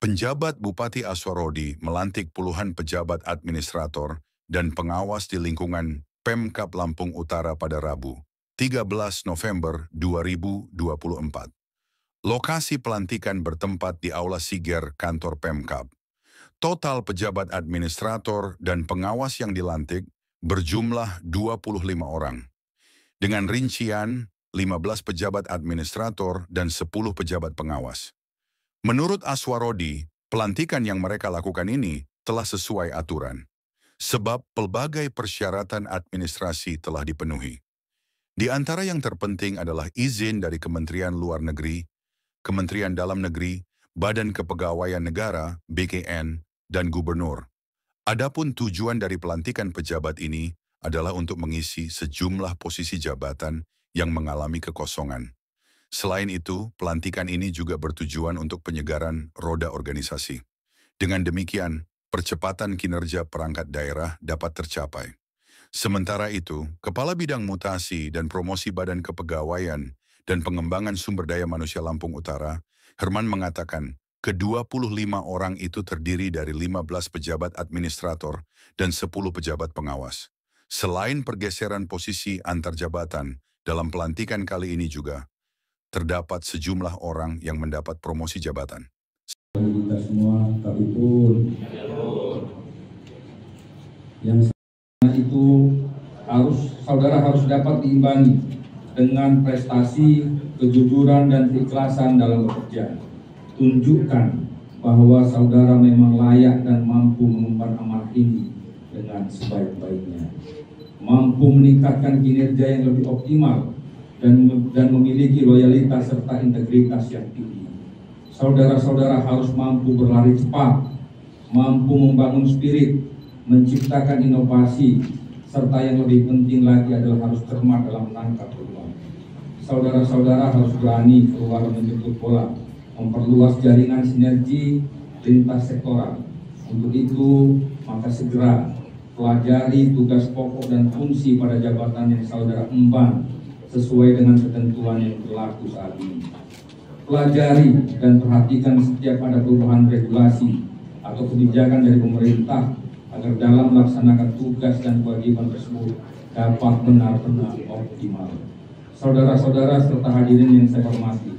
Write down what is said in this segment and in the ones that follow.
Penjabat Bupati Aswarodi melantik puluhan pejabat administrator dan pengawas di lingkungan Pemkab Lampung Utara pada Rabu, 13 November 2024. Lokasi pelantikan bertempat di Aula Siger kantor Pemkab. Total pejabat administrator dan pengawas yang dilantik berjumlah 25 orang. Dengan rincian 15 pejabat administrator dan 10 pejabat pengawas. Menurut Aswarodi, pelantikan yang mereka lakukan ini telah sesuai aturan, sebab pelbagai persyaratan administrasi telah dipenuhi. Di antara yang terpenting adalah izin dari Kementerian Luar Negeri, Kementerian Dalam Negeri, Badan Kepegawaian Negara, BKN, dan Gubernur. Adapun tujuan dari pelantikan pejabat ini adalah untuk mengisi sejumlah posisi jabatan yang mengalami kekosongan. Selain itu, pelantikan ini juga bertujuan untuk penyegaran roda organisasi. Dengan demikian, percepatan kinerja perangkat daerah dapat tercapai. Sementara itu, Kepala Bidang Mutasi dan Promosi Badan Kepegawaian dan Pengembangan Sumber Daya Manusia Lampung Utara, Herman mengatakan, ke-25 orang itu terdiri dari 15 pejabat administrator dan 10 pejabat pengawas. Selain pergeseran posisi antar jabatan, dalam pelantikan kali ini juga, terdapat sejumlah orang yang mendapat promosi jabatan. Kita semua kabipun yang itu saudara harus dapat diimbangi dengan prestasi, kejujuran dan keikhlasan dalam bekerja. Tunjukkan bahwa saudara memang layak dan mampu mengemban amanah ini dengan sebaik-baiknya, mampu meningkatkan kinerja yang lebih optimal dan memiliki loyalitas serta integritas yang tinggi. Saudara-saudara harus mampu berlari cepat, mampu membangun spirit, menciptakan inovasi, serta yang lebih penting lagi adalah harus cermat dalam menangkap peluang. Saudara-saudara harus berani keluar menjemput bola, memperluas jaringan sinergi lintas sektoral. Untuk itu, maka segera pelajari tugas pokok dan fungsi pada jabatan yang saudara emban sesuai dengan ketentuan yang berlaku saat ini. Pelajari dan perhatikan setiap ada perubahan regulasi atau kebijakan dari pemerintah agar dalam melaksanakan tugas dan kewajiban tersebut dapat benar-benar optimal. Saudara-saudara serta hadirin yang saya hormati,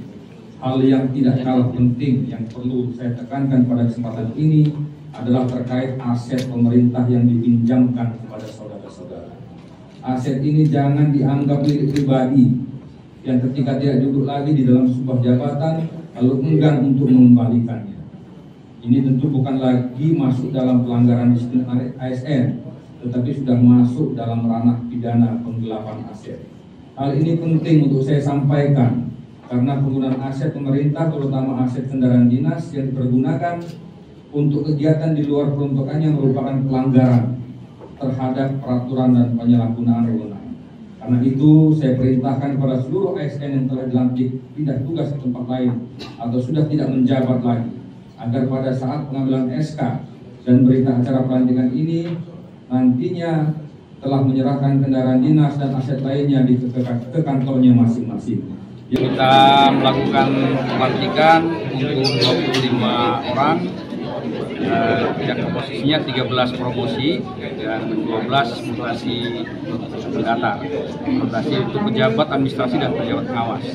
hal yang tidak kalah penting yang perlu saya tekankan pada kesempatan ini adalah terkait aset pemerintah yang dipinjamkan kepada saudara-saudara. Aset ini jangan dianggap milik pribadi yang ketika tidak duduk lagi di dalam sebuah jabatan lalu enggan untuk mengembalikannya. Ini tentu bukan lagi masuk dalam pelanggaran disiplin ASN, tetapi sudah masuk dalam ranah pidana penggelapan aset. Hal ini penting untuk saya sampaikan karena penggunaan aset pemerintah, terutama aset kendaraan dinas yang dipergunakan untuk kegiatan di luar peruntukannya merupakan pelanggaran terhadap peraturan dan penyalahgunaan wewenang. Karena itu saya perintahkan kepada seluruh ASN yang telah dilantik pindah tugas ke tempat lain atau sudah tidak menjabat lagi, agar pada saat pengambilan SK dan berita acara pelantikan ini nantinya telah menyerahkan kendaraan dinas dan aset lainnya ke kantornya masing-masing. Kita melakukan pelantikan untuk 25 orang. Yang posisinya 13 promosi dan 12 mutasi datar. Mutasi untuk pejabat administrasi dan pejabat pengawas.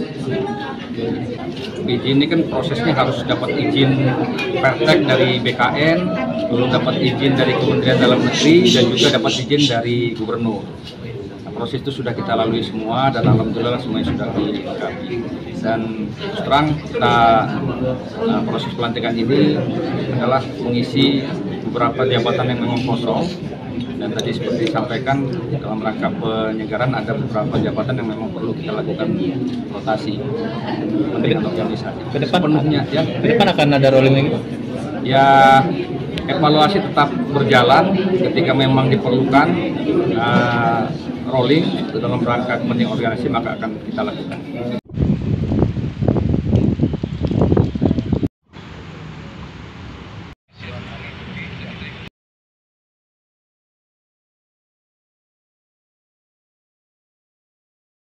Izin ini kan prosesnya harus dapat izin Pertek dari BKN, belum dapat izin dari Kementerian Dalam Negeri dan juga dapat izin dari Gubernur. Proses itu sudah kita lalui semua dan alhamdulillah semuanya sudah dilengkapi. Dan terang kita proses pelantikan ini adalah mengisi beberapa jabatan yang memang kosong, dan tadi seperti disampaikan dalam rangka penyegaran ada beberapa jabatan yang memang perlu kita lakukan rotasi dengan organisasi. Ke depan sepenuhnya ya. Ke depan akan ada rolling lagi, Pak? Ya, evaluasi tetap berjalan ketika memang diperlukan rolling dalam rangka kepentingan organisasi maka akan kita lakukan.